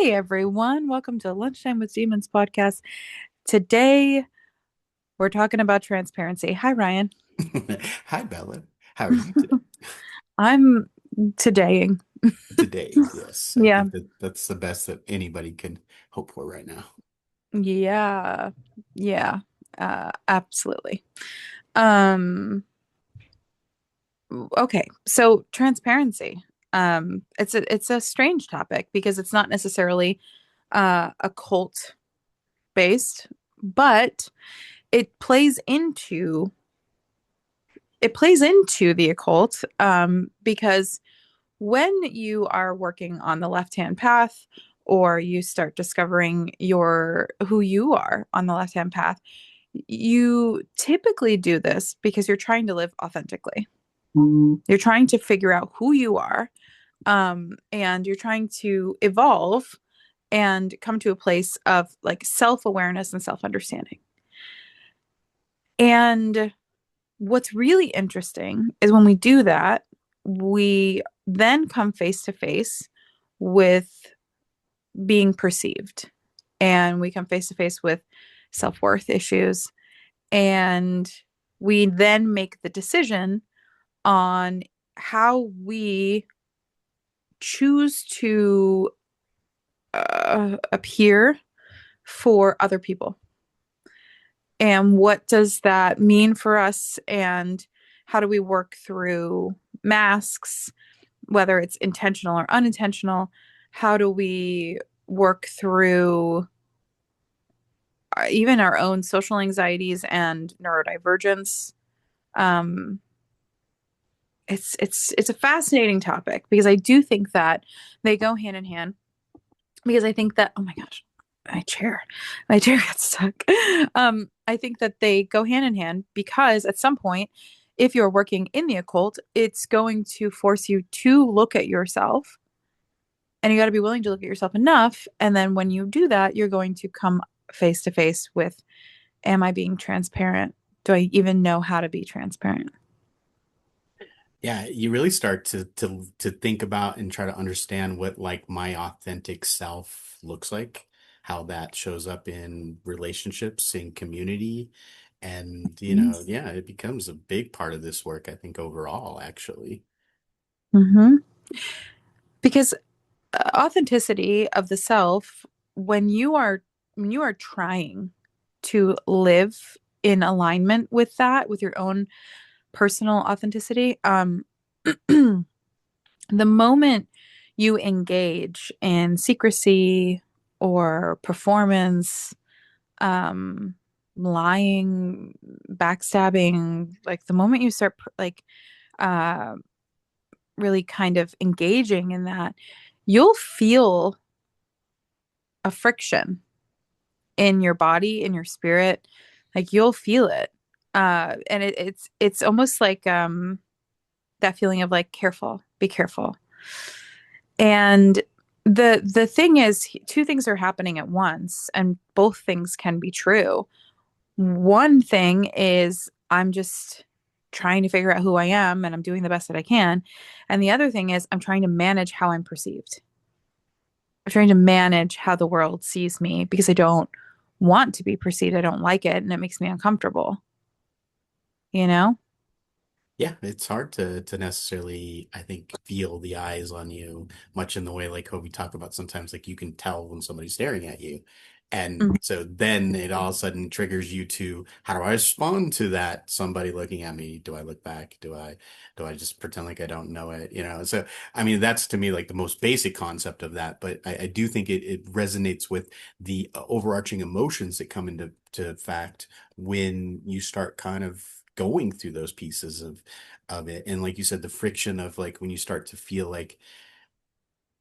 Hey everyone, welcome to Lunchtime with Demons podcast. Today we're talking about transparency. Hi Ryan. Hi, Bella. How are you today? I'm todaying. Today, yes, I Yeah, think that's the best that anybody can hope for right now. yeah, yeah, absolutely. Um, okay, so transparency. It's a strange topic because it's not necessarily occult based, but it plays into it plays into the occult because when you are working on the left-hand path or you start discovering your who you are on the left-hand path, you typically do this because you're trying to live authentically. You're trying to figure out who you are, and you're trying to evolve and come to a place of like self-awareness and self-understanding. And what's really interesting is when we do that, we then come face to face with being perceived, and we come face to face with self worth issues. And we then make the decision on how we choose to appear for other people. And what does that mean for us? And how do we work through masks, whether it's intentional or unintentional? How do we work through even our own social anxieties and neurodivergence? Um, it's a fascinating topic because I do think that they go hand in hand. Because I think that, oh my gosh, my chair got stuck. I think that they go hand in hand because at some point, if you're working in the occult, it's going to force you to look at yourself, and you got to be willing to look at yourself enough. And then when you do that, you're going to come face to face with, am I being transparent? Do I even know how to be transparent? Yeah, you really start to think about and try to understand what like my authentic self looks like, how that shows up in relationships, in community, and yeah, it becomes a big part of this work, I think, overall, actually. Mm-hmm. Because authenticity of the self, when you are trying to live in alignment with that, with your own personal authenticity, the moment you engage in secrecy or performance, um lying, backstabbing, like the moment you start uh really kind of engaging in that, you'll feel a friction in your body, in your spirit. Like you'll feel it. And it's almost like that feeling of like careful, be careful. And the thing is, two things are happening at once, and both things can be true. One thing is I'm just trying to figure out who I am and I'm doing the best that I can. And the other thing is I'm trying to manage how I'm perceived. I'm trying to manage how the world sees me because I don't want to be perceived. I don't like it and it makes me uncomfortable, you know? Yeah, it's hard to necessarily, I think, feel the eyes on you, much in the way like Kobe talk about sometimes like you can tell when somebody's staring at you. And Mhm. so then it all of a sudden triggers you to how do I respond to that somebody looking at me? Do I look back? Do I just pretend like I don't know it? So I mean that's to me like the most basic concept of that, but I do think it resonates with the overarching emotions that come into fact when you start kind of going through those pieces of it. And like you said, the friction of like when you start to feel like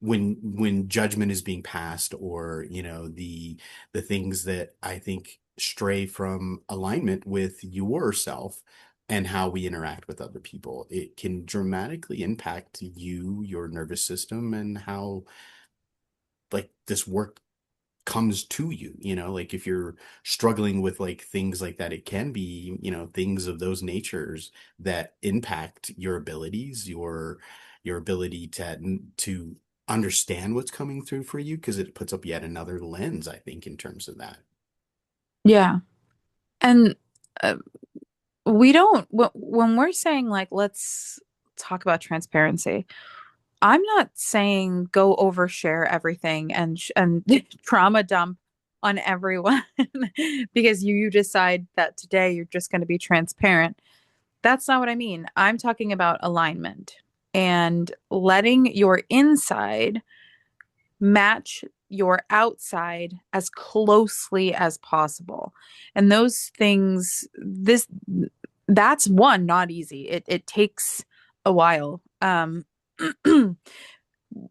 when judgment is being passed, or the things that I think stray from alignment with yourself and how we interact with other people, it can dramatically impact you, your nervous system, and how like this work comes to you. Like if you're struggling with like things like that, it can be things of those natures that impact your abilities, your ability to understand what's coming through for you because it puts up yet another lens, I think, in terms of that. Yeah. And uh, we don't, when we're saying like, let's talk about transparency, I'm not saying go overshare everything and trauma dump on everyone because you decide that today you're just going to be transparent. That's not what I mean. I'm talking about alignment and letting your inside match your outside as closely as possible. And those things, that's one, not easy. It takes a while.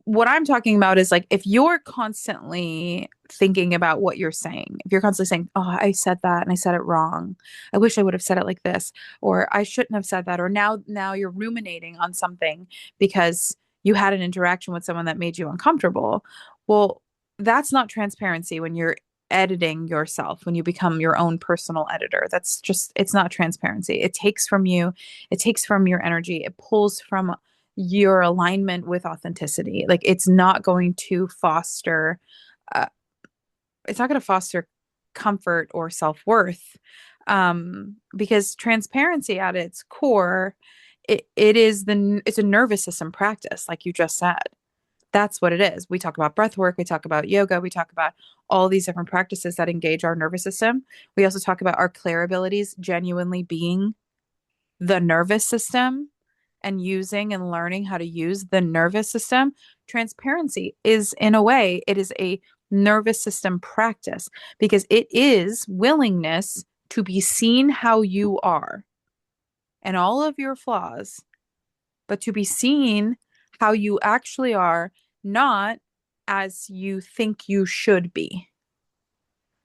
What I'm talking about is like if you're constantly thinking about what you're saying, if you're constantly saying, "Oh, I said that and I said it wrong. I wish I would have said it like this," or "I shouldn't have said that," or now you're ruminating on something because you had an interaction with someone that made you uncomfortable. Well, that's not transparency when you're editing yourself, when you become your own personal editor. That's just it's not transparency. It takes from you, it takes from your energy, it pulls from your alignment with authenticity. Like it's not going to foster, uh, it's not going to foster comfort or self-worth. Because transparency at its core, it's a nervous system practice, like you just said. That's what it is. We talk about breath work, we talk about yoga, we talk about all these different practices that engage our nervous system. We also talk about our clair abilities genuinely being the nervous system and using and learning how to use the nervous system. Transparency is, in a way, it is a nervous system practice because it is willingness to be seen how you are and all of your flaws, but to be seen how you actually are, not as you think you should be.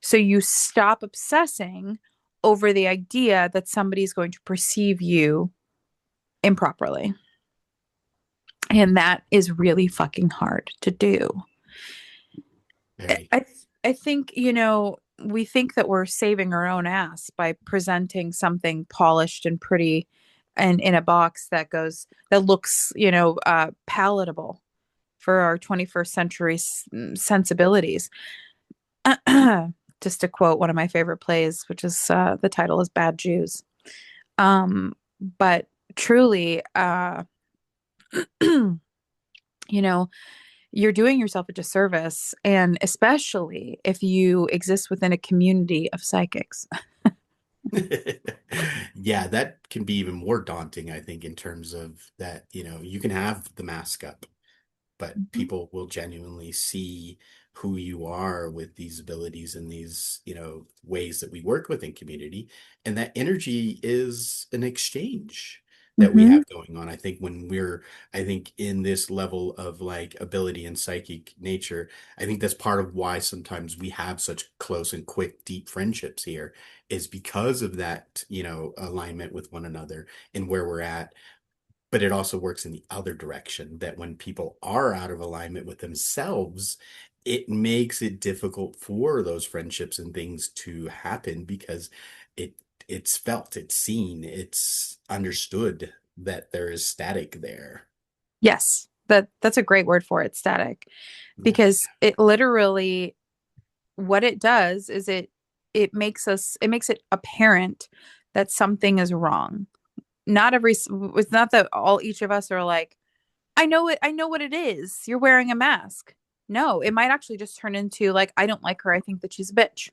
So you stop obsessing over the idea that somebody's going to perceive you improperly. And that is really fucking hard to do. Very. I I think, you know, we think that we're saving our own ass by presenting something polished and pretty and in a box that looks, palatable for our 21st century sensibilities. Just to quote one of my favorite plays, which is the title is Bad Jews. But truly, you know, you're doing yourself a disservice, and especially if you exist within a community of psychics. Yeah, that can be even more daunting, I think, in terms of that, you can have the mask up, but Mhm. people will genuinely see who you are with these abilities and these, ways that we work within community. And that energy is an exchange that we Mhm. have going on. I think I think in this level of like ability and psychic nature, I think that's part of why sometimes we have such close and quick, deep friendships here is because of that, alignment with one another and where we're at, but it also works in the other direction that when people are out of alignment with themselves, it makes it difficult for those friendships and things to happen because it it's felt, it's seen, it's understood that there is static there. Yes, that's a great word for it, static, Yeah. because it literally what it does is it makes it apparent that something is wrong. Not every it's not that all each of us are like, I know what it is. You're wearing a mask. No, it might actually just turn into like, I don't like her. I think that she's a bitch.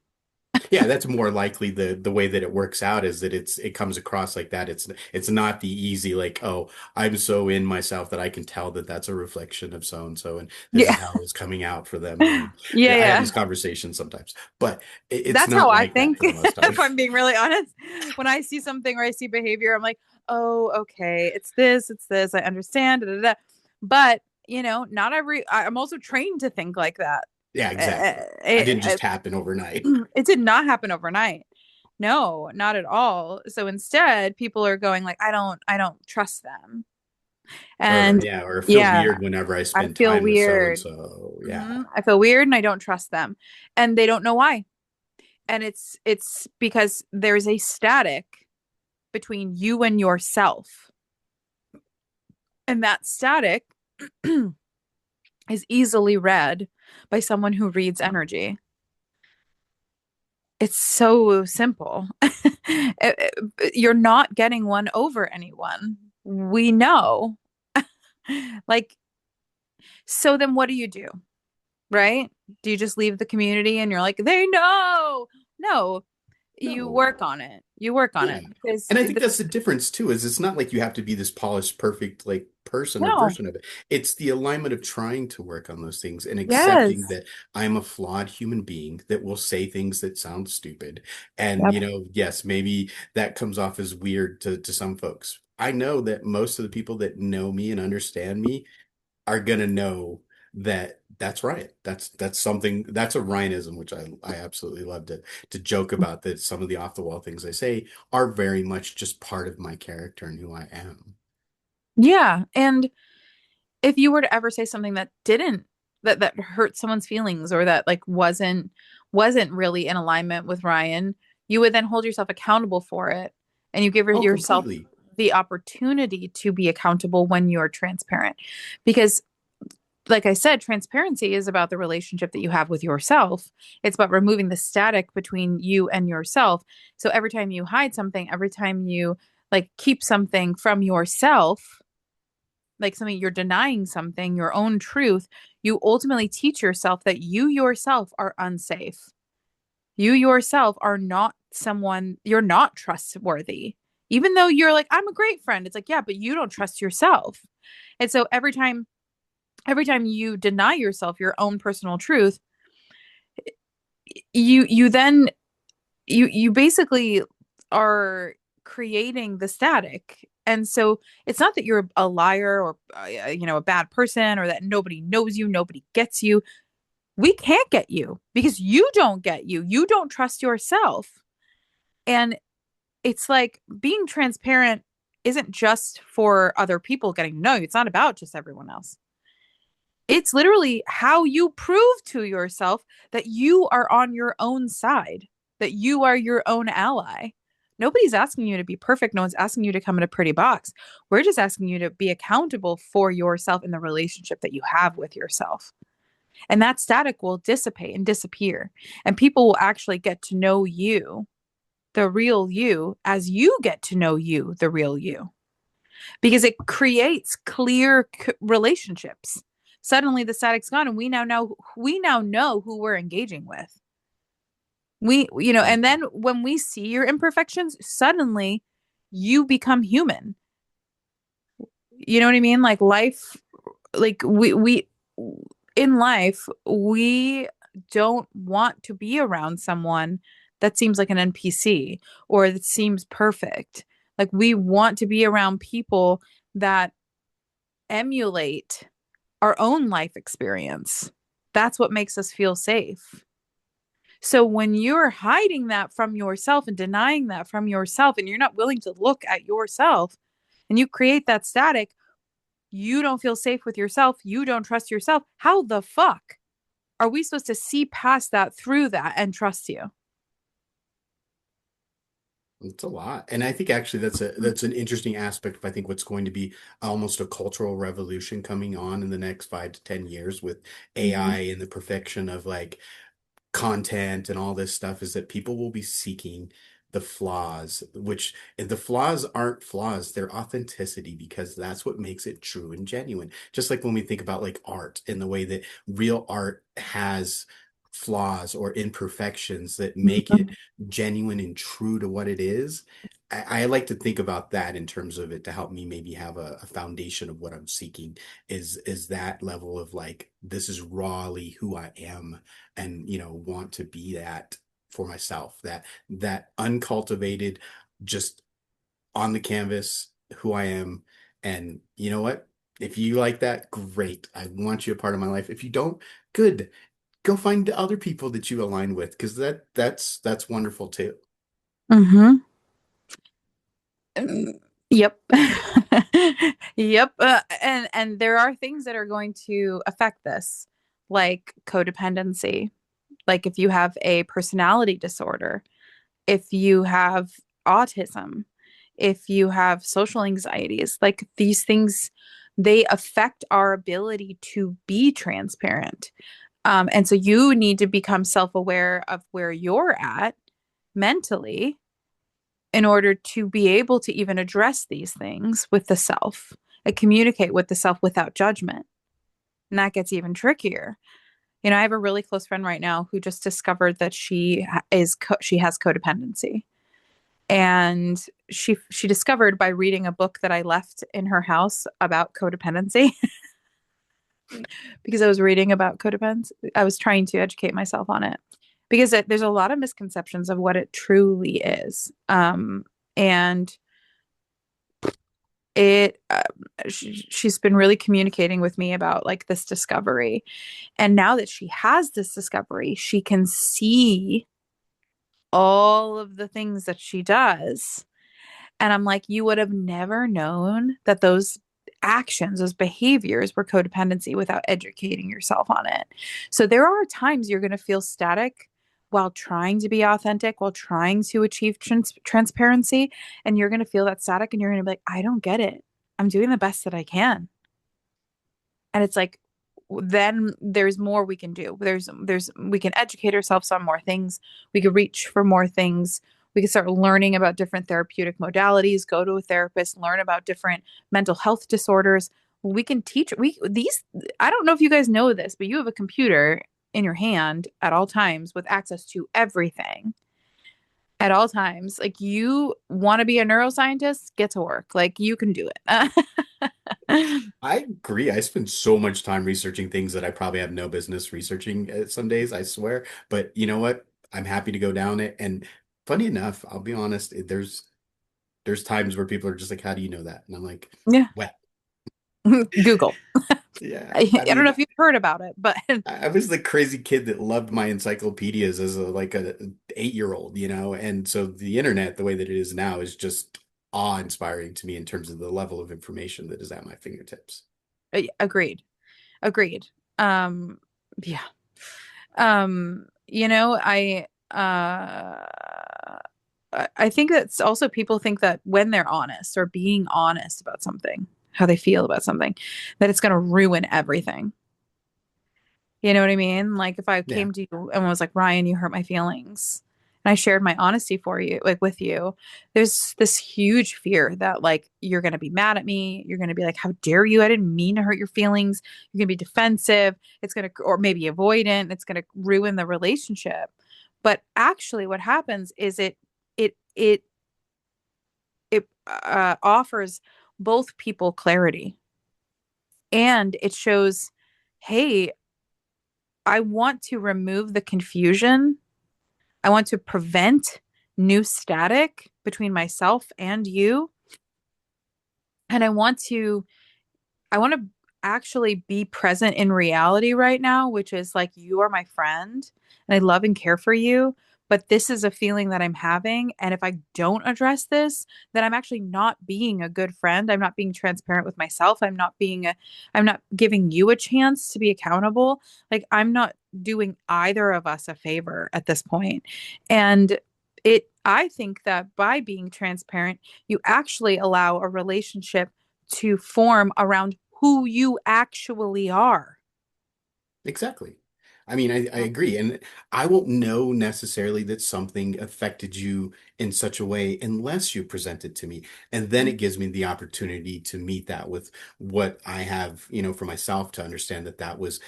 Yeah, that's more likely the way that it works out is that it comes across like that. It's not the easy like, oh, I'm so in myself that I can tell that that's a reflection of so and so, and this Yeah. is how it's coming out for them. Yeah, I have yeah. these conversations sometimes, but it's That's how not I like that think, for the most time. if I'm being really honest. When I see something or I see behavior, I'm like, oh, okay, it's this, it's this. I understand. Da, da, da. But, not I'm also trained to think like that. Yeah, Uh, exactly. I didn't It, just happen overnight. it did not happen overnight. No, not at all. So instead, people are going like, I don't trust them. Or And yeah, or it feels yeah, weird whenever I I spend feel time with so and weird. so. Yeah. I feel weird and I don't trust them. And they don't know why. And it's because there's a static between you and yourself. And that static is easily read by someone who reads energy. It's so simple. You're not getting one over anyone. We know. Like, so then what do? Right? Do you just leave the community and you're like, they know? No, you No. work on it. You work on Yeah. it because And I think the, that's the difference too, is it's not like you have to be this polished, perfect like person or no, version of it. It's the alignment of trying to work on those things and accepting yes. that I'm a flawed human being that will say things that sound stupid. And Yep. yes, maybe that comes off as weird to some folks. I know that most of the people that know me and understand me are gonna know that that's right. That's something that's a Ryanism, which I absolutely love to joke about that some of the off the wall things I say are very much just part of my character and who I am. Yeah. And if you were to ever say something that didn't that hurt someone's feelings or that like wasn't really in alignment with Ryan, you would then hold yourself accountable for it and you give Oh, yourself completely. the opportunity to be accountable when you're transparent. Because like I said, transparency is about the relationship that you have with yourself. It's about removing the static between you and yourself. So every time you hide something, every time you like keep something from yourself, like something you're denying something, your own truth, you ultimately teach yourself that you yourself are unsafe. You yourself are not someone, you're not trustworthy. Even though you're like, I'm a great friend. It's like, yeah, but you don't trust yourself. And so every time you deny yourself your own personal truth, you then you basically are creating the static. And so it's not that you're a liar or a bad person or that nobody knows you, nobody gets you. We can't get you because you don't get you. You don't trust yourself. And it's like being transparent isn't just for other people getting to know you. It's not about just everyone else. It's literally how you prove to yourself that you are on your own side, that you are your own ally. Nobody's asking you to be perfect. No one's asking you to come in a pretty box. We're just asking you to be accountable for yourself in the relationship that you have with yourself. And that static will dissipate and disappear. And people will actually get to know you, the real you, as you get to know you, the real you, because it creates clear relationships. Suddenly the static's gone and we now know who we're engaging with. And then when we see your imperfections, suddenly you become human. You know what I mean? Like life, like we in life, we don't want to be around someone that seems like an NPC or that seems perfect. Like we want to be around people that emulate our own life experience. That's what makes us feel safe. So when you're hiding that from yourself and denying that from yourself, and you're not willing to look at yourself and you create that static, you don't feel safe with yourself. You don't trust yourself. How the fuck are we supposed to see past that, through that, and trust you? It's a lot. And I think actually that's an interesting aspect of I think what's going to be almost a cultural revolution coming on in the next 5 to 10 years with AI Mm-hmm. and the perfection of like content and all this stuff is that people will be seeking the flaws, which the flaws aren't flaws, they're authenticity because that's what makes it true and genuine. Just like when we think about like art and the way that real art has flaws or imperfections that make it genuine and true to what it is. I like to think about that in terms of it to help me maybe have a foundation of what I'm seeking is that level of like this is rawly who I am and want to be that for myself that uncultivated just on the canvas who I am. And you know what, if you like that, great, I want you a part of my life. If you don't, good, go find the other people that you align with because that's wonderful too. Mm-hmm. Yep. Yep. And there are things that are going to affect this, like codependency. Like if you have a personality disorder, if you have autism, if you have social anxieties, like these things, they affect our ability to be transparent. And so you need to become self-aware of where you're at mentally in order to be able to even address these things with the self and communicate with the self without judgment. And that gets even trickier. You know, I have a really close friend right now who just discovered that she has codependency. And she discovered by reading a book that I left in her house about codependency because I was reading about codependency. I was trying to educate myself on it because there's a lot of misconceptions of what it truly is. And it she's been really communicating with me about like this discovery, and now that she has this discovery, she can see all of the things that she does. And I'm like, you would have never known that those actions, those behaviors were codependency without educating yourself on it. So there are times you're going to feel static while trying to be authentic, while trying to achieve transparency. And you're going to feel that static and you're going to be like, I don't get it. I'm doing the best that I can. And it's like, then there's more we can do. We can educate ourselves on more things. We could reach for more things. We can start learning about different therapeutic modalities, go to a therapist, learn about different mental health disorders. We can teach we these I don't know if you guys know this, but you have a computer in your hand at all times with access to everything at all times. Like, you want to be a neuroscientist, get to work. Like, you can do it. I agree. I spend so much time researching things that I probably have no business researching some days, I swear. But you know what? I'm happy to go down it. And funny enough, I'll be honest, there's times where people are just like, "How do you know that?" And I'm like, Yeah. "Well, Google. yeah. I I don't know mean, if you've heard about it, but I was the crazy kid that loved my encyclopedias as a 8-year-old, and so the internet, the way that it is now, is just awe-inspiring to me in terms of the level of information that is at my fingertips. agreed. Agreed. Um, yeah. You know, I think that's also people think that when they're honest or being honest about something, how they feel about something, that it's going to ruin everything. You know what I mean? Like, if I Yeah, came to you and was like, Ryan, you hurt my feelings, and I shared my honesty for you, like with you, there's this huge fear that like you're gonna be mad at me. You're gonna be like, how dare you? I didn't mean to hurt your feelings. You're gonna be defensive. It's gonna, or maybe avoidant. It's gonna ruin the relationship. But actually, what happens is it it it offers both people clarity, and it shows, hey, I want to remove the confusion. I want to prevent new static between myself and you. And I want to actually be present in reality right now, which is like, you are my friend and I love and care for you. But this is a feeling that I'm having. And if I don't address this, then I'm actually not being a good friend. I'm not being transparent with myself. I'm not giving you a chance to be accountable. Like, I'm not doing either of us a favor at this point. And I think that by being transparent, you actually allow a relationship to form around who you actually are. exactly. I mean, I agree. And I won't know necessarily that something affected you in such a way unless you present it to me. And then it gives me the opportunity to meet that with what I have, for myself to understand that that was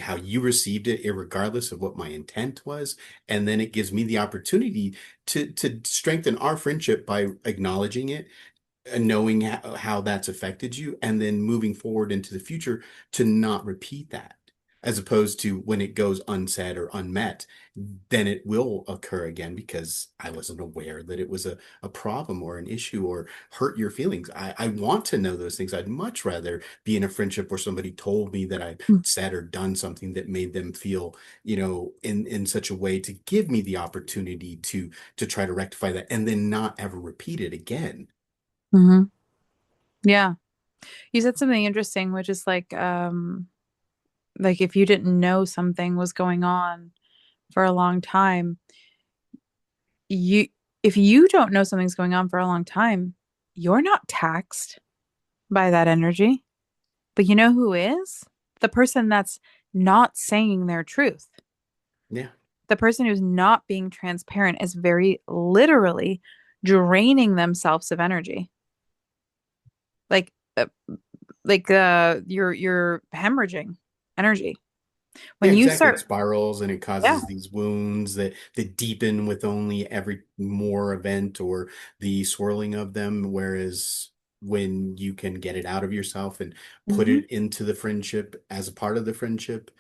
how you received it, irregardless of what my intent was. And then it gives me the opportunity to strengthen our friendship by acknowledging it and knowing how that's affected you, and then moving forward into the future to not repeat that. As opposed to when it goes unsaid or unmet, then it will occur again because I wasn't aware that it was a problem or an issue or hurt your feelings. I want to know those things. I'd much rather be in a friendship where somebody told me that I said or done something that made them feel, in such a way to give me the opportunity to try to rectify that and then not ever repeat it again. Mm-hmm. Yeah. You said something interesting, which is like if you didn't know something was going on for a long time, you if you don't know something's going on for a long time, you're not taxed by that energy. But you know who is? The person that's not saying their truth. Yeah. The person who's not being transparent is very literally draining themselves of energy. Like uh, you're hemorrhaging energy. Yeah, When you exactly. It start, spirals and it yeah. causes these wounds that deepen with only every more event or the swirling of them. Whereas when you can get it out of yourself and put Hmm. it into the friendship as a part of the friendship,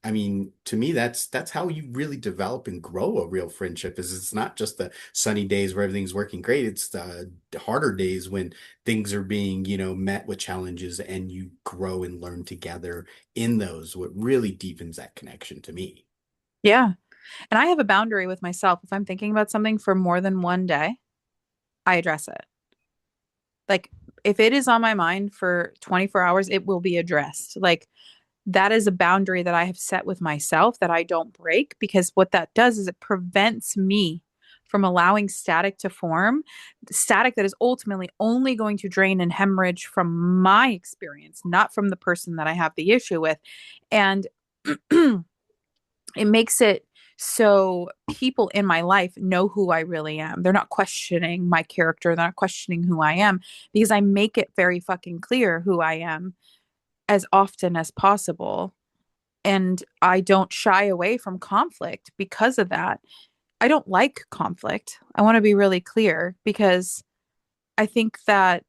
I mean, to me, that's how you really develop and grow a real friendship. Is it's not just the sunny days where everything's working great. It's the harder days when things are being, met with challenges and you grow and learn together in those, what really deepens that connection to me. Yeah. And I have a boundary with myself. If I'm thinking about something for more than one day, I address it. Like if it is on my mind for 24 hours, it will be addressed. Like that is a boundary that I have set with myself that I don't break, because what that does is it prevents me from allowing static to form, static that is ultimately only going to drain and hemorrhage from my experience, not from the person that I have the issue with. And it makes it so people in my life know who I really am. They're not questioning my character, they're not questioning who I am, because I make it very fucking clear who I am as often as possible. And I don't shy away from conflict because of that. I don't like conflict. I want to be really clear, because I think that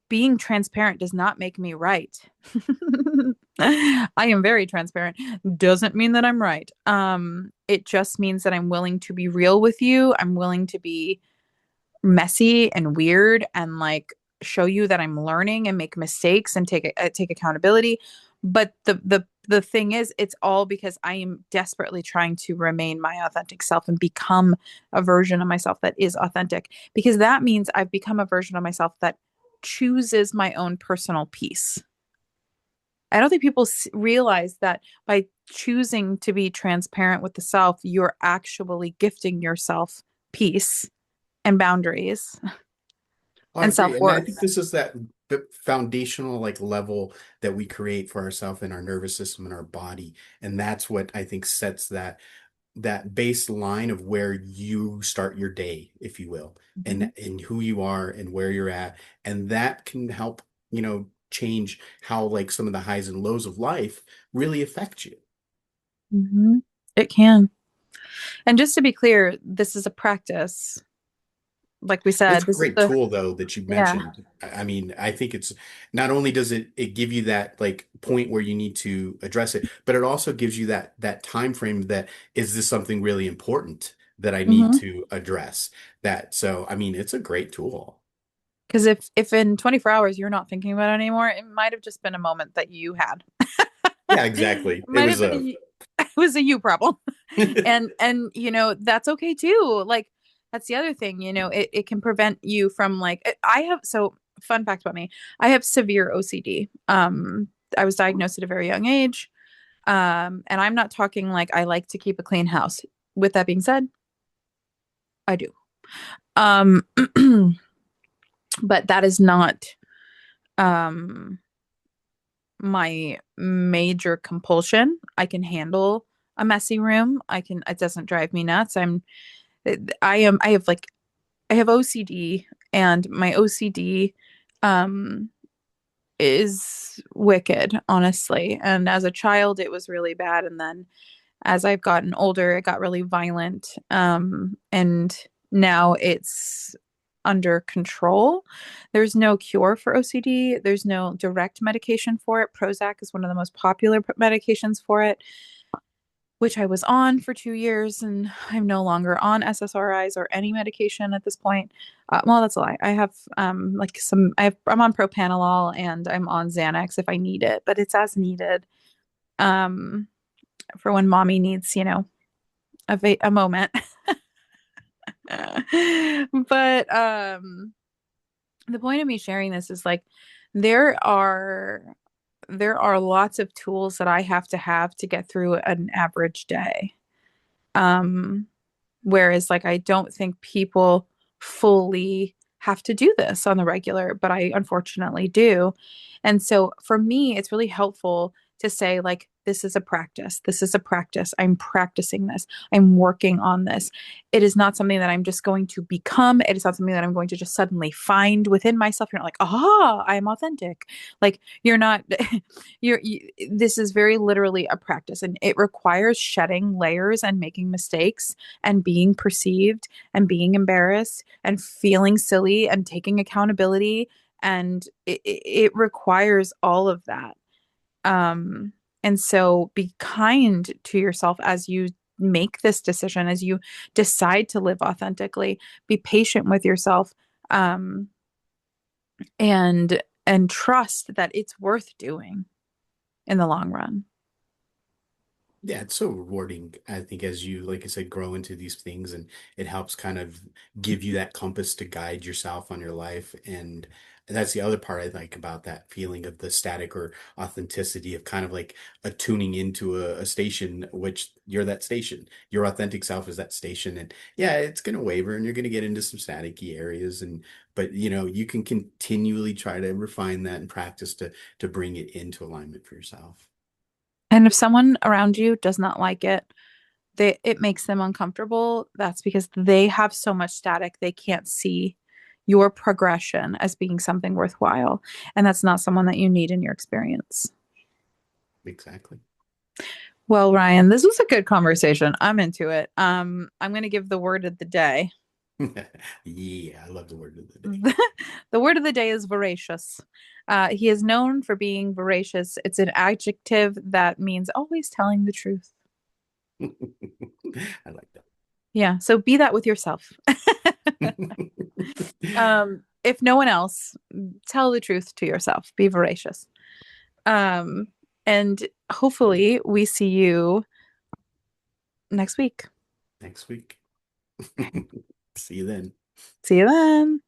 being transparent does not make me right. I am very transparent. Doesn't mean that I'm right. It just means that I'm willing to be real with you. I'm willing to be messy and weird and like show you that I'm learning and make mistakes and take accountability. But the thing is, it's all because I am desperately trying to remain my authentic self and become a version of myself that is authentic, because that means I've become a version of myself that chooses my own personal peace. I don't think people realize that by choosing to be transparent with the self, you're actually gifting yourself peace and boundaries I and agree. And I self-worth. think this is that foundational like level that we create for ourselves in our nervous system and our body. And that's what I think sets that baseline of where you start your day, if you will, Mhm. and who you are and where you're at. And that can help, change how like some of the highs and lows of life really affect you. Mhm. It can. And just to be clear, this is a practice. Like we It's said, a this is great the, tool though that you yeah. mentioned. I mean, I think it's not only does it give you that like point where you need to address it, but it also gives you that time frame that is this something really important that I need Hmm. to address that. So, I mean, it's a great tool. Because if in 24 hours you're not thinking about it anymore, it might have just been a moment that you had. Yeah, It exactly. It might have was been a it was a you problem. And that's okay too. Like that's the other thing, it can prevent you from like I have, so fun fact about me, I have severe OCD. I was diagnosed at a very young age. And I'm not talking like I like to keep a clean house. With that being said, I do. Um but that is not um my major compulsion. I can handle a messy room. It doesn't drive me nuts. I have like I have OCD, and my OCD um is wicked, honestly. And as a child it was really bad, and then as I've gotten older it got really violent. And now it's under control. There's no cure for OCD. There's no direct medication for it. Prozac is one of the most popular medications for it, which I was on for 2 years, and I'm no longer on SSRIs or any medication at this point. Well, that's a lie. I have I'm on propanolol and I'm on Xanax if I need it, but it's as needed. Um, for when mommy needs, a moment. But the point of me sharing this is like there are there are lots of tools that I have to get through an average day. Um, Whereas, like, I don't think people fully have to do this on the regular, but I unfortunately do. And so for me, it's really helpful to say, like, this is a practice. This is a practice. I'm practicing this. I'm working on this. It is not something that I'm just going to become. It is not something that I'm going to just suddenly find within myself. You're not like, aha, I am authentic. Like, you're not, this is very literally a practice, and it requires shedding layers and making mistakes and being perceived and being embarrassed and feeling silly and taking accountability. And it requires all of that. Um, and so be kind to yourself as you make this decision, as you decide to live authentically. Be patient with yourself, um, and trust that it's worth doing in the long run. Yeah, it's so rewarding, I think, as you, like I said, grow into these things, and it helps kind of give you that compass to guide yourself on your life. And that's the other part I like about that feeling of the static or authenticity of kind of like attuning into a station, which you're that station. Your authentic self is that station. And yeah, it's going to waver and you're going to get into some staticky areas. And, but you can continually try to refine that and practice to bring it into alignment for yourself. And if someone around you does not like it, it makes them uncomfortable. That's because they have so much static, they can't see your progression as being something worthwhile. And that's not someone that you need in your experience. Exactly. Well, Ryan, this was a good conversation. I'm into it. I'm going to give the word of the day. Yeah, I love the word of the day. The word of the day is voracious. He is known for being voracious. It's an adjective that means always telling the truth. I like Yeah, so be that with yourself. that. If no one else, tell the truth to yourself. Be voracious. Um, and hopefully we see you next week. Next week. See you then. See you then.